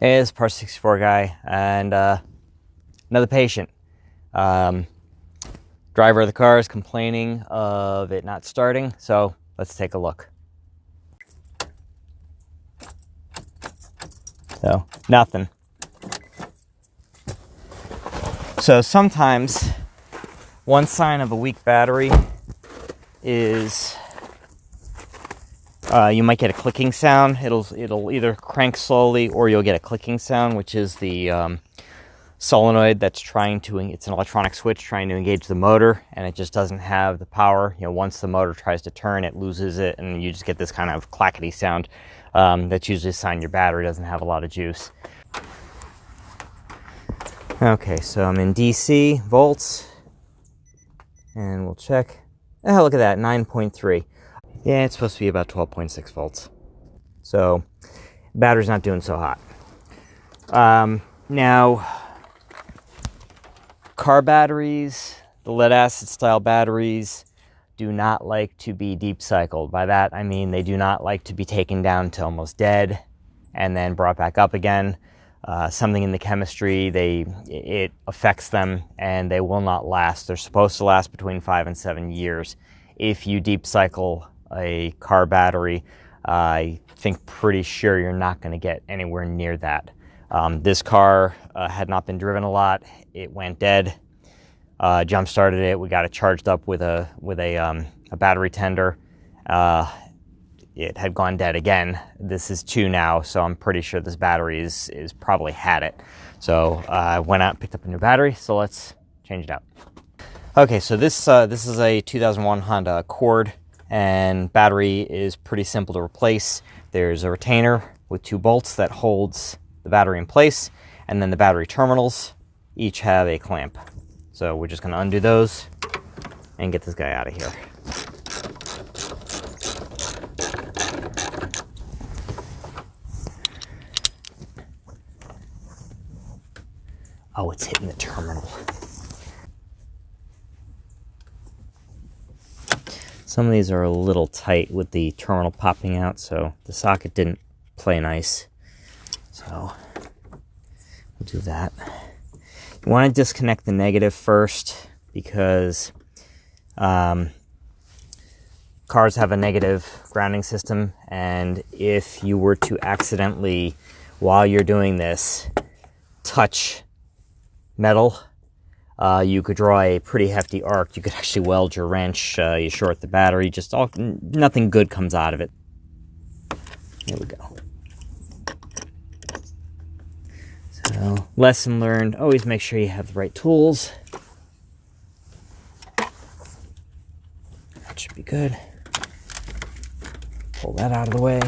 Hey, it's Part 64 guy, and another patient. Driver of the car is complaining of it not starting, so let's take a look. So, nothing. So sometimes one sign of a weak battery is you might get a clicking sound. It'll either crank slowly or you'll get a clicking sound, which is the solenoid that's it's an electronic switch trying to engage the motor, and it just doesn't have the power. Once the motor tries to turn, it loses it, and you just get this kind of clackety sound. That's usually a sign your battery doesn't have a lot of juice. Okay, so I'm in DC volts, and we'll check. Oh, look at that, 9.3. Yeah, it's supposed to be about 12.6 volts. So, battery's not doing so hot. Now, car batteries, the lead acid style batteries, do not like to be deep cycled. By that, I mean they do not like to be taken down to almost dead and then brought back up again. Something in the chemistry, it affects them and they will not last. They're supposed to last between 5 and 7 years. If you deep cycle a car battery, I think pretty sure you're not going to get anywhere near that. This car had not been driven a lot. It went dead. Jump started it. We got it charged up with a battery tender. It had gone dead again. This is 2 now, so I'm pretty sure this battery is probably had it. So I went out and picked up a new battery. So let's change it out. Okay, so this is a 2001 Honda Accord, and battery is pretty simple to replace. There's a retainer with 2 bolts that holds the battery in place, and then the battery terminals each have a clamp. So we're just going to undo those and get this guy out of here. Oh, it's hitting the terminal. Some of these are a little tight with the terminal popping out, so the socket didn't play nice. So we'll do that. You want to disconnect the negative first because cars have a negative grounding system, and if you were to accidentally, while you're doing this, touch metal, you could draw a pretty hefty arc. You could actually weld your wrench, you short the battery, nothing good comes out of it. There we go. So, lesson learned, always make sure you have the right tools. That should be good. Pull that out of the way.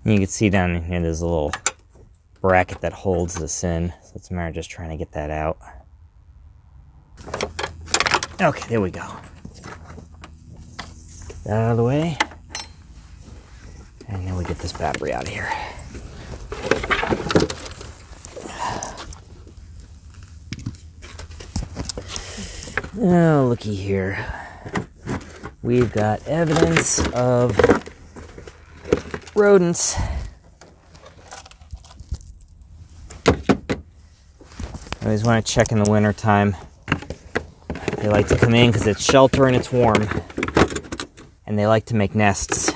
And you can see down in here there's a little bracket that holds this in. So it's a matter of just trying to get that out. Okay, there we go. Get that out of the way. And then we get this battery out of here. Oh, looky here. We've got evidence of rodents. I always want to check in the winter time. They like to come in because it's shelter and it's warm. And they like to make nests.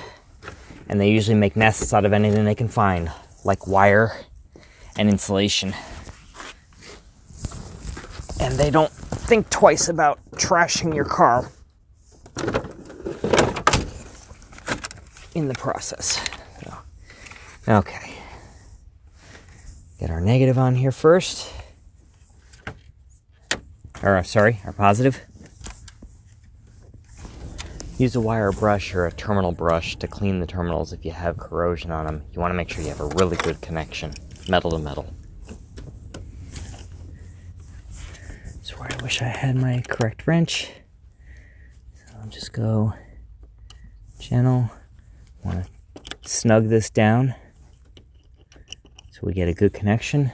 And they usually make nests out of anything they can find, like wire and insulation. And they don't think twice about trashing your car in the process. So, okay. Get our negative on here first. Or, sorry, our positive. Use a wire brush or a terminal brush to clean the terminals if you have corrosion on them. You want to make sure you have a really good connection, metal to metal. That's where I wish I had my correct wrench. So I'll just go gentle. Want to snug this down so we get a good connection.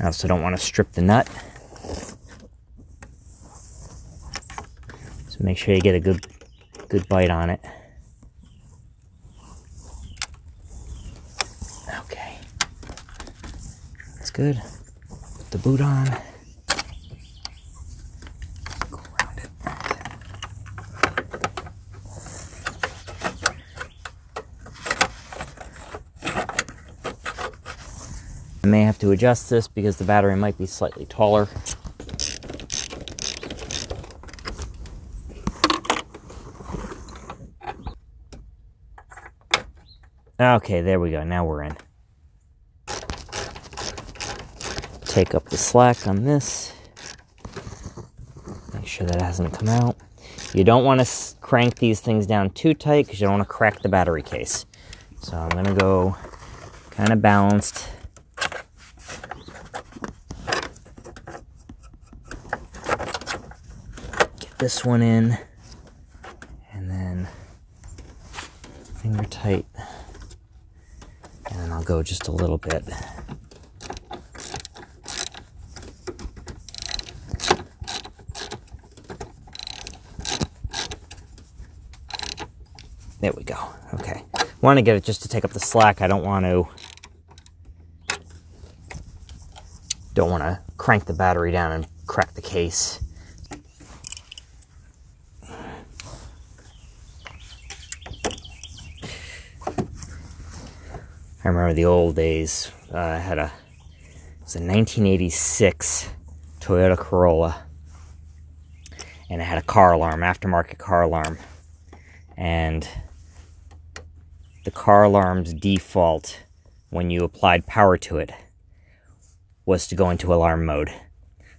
I also don't want to strip the nut. So make sure you get a good bite on it. Okay. That's good. Put the boot on. Go around it. I may have to adjust this because the battery might be slightly taller. Okay, there we go. Now we're in. Take up the slack on this. Make sure that hasn't come out. You don't want to crank these things down too tight because you don't want to crack the battery case. So I'm going to go kind of balanced. Get this one in. And then finger tight. And then I'll go just a little bit. There we go. Okay. Want to get it just to take up the slack. I don't want to crank the battery down and crack the case. I remember the old days. I had it was a 1986 Toyota Corolla, and it had a car alarm, aftermarket car alarm, and the car alarm's default when you applied power to it was to go into alarm mode.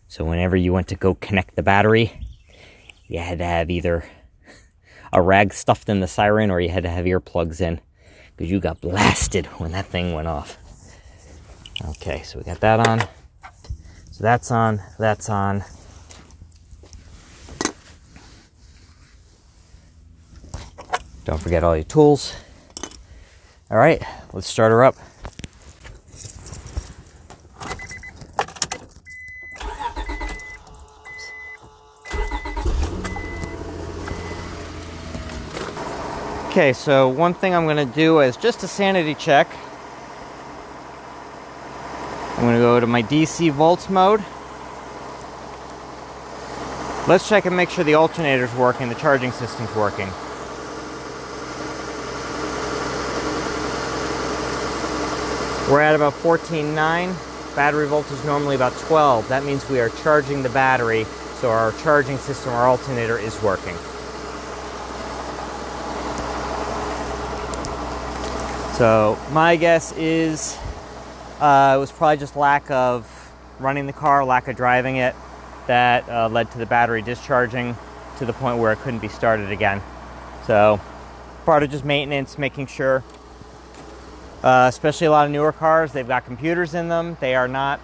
So whenever you went to go connect the battery, you had to have either a rag stuffed in the siren or you had to have earplugs in, because you got blasted when that thing went off. Okay, so we got that on. So that's on, that's on. Don't forget all your tools. All right, let's start her up. Okay, so one thing I'm going to do is just a sanity check. I'm going to go to my DC volts mode. Let's check and make sure the alternator's working, the charging system's working. We're at about 14.9. Battery voltage is normally about 12. That means we are charging the battery, so our charging system, our alternator, is working. So my guess is it was probably just lack of running the car, lack of driving it, that led to the battery discharging to the point where it couldn't be started again. So part of just maintenance, making sure, especially a lot of newer cars, they've got computers in them. They are not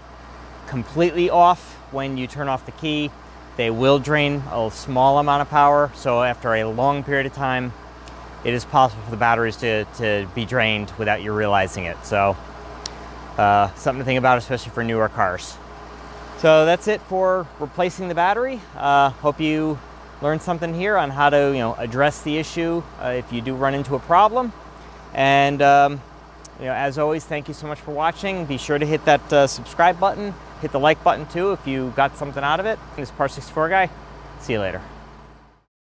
completely off when you turn off the key. They will drain a small amount of power, so after a long period of time, it is possible for the batteries to be drained without you realizing it. So something to think about, especially for newer cars. So that's it for replacing the battery. Hope you learned something here on how to address the issue if you do run into a problem. And as always, thank you so much for watching. Be sure to hit that subscribe button, hit the like button too if you got something out of it. This is Par 64 Guy. See you later.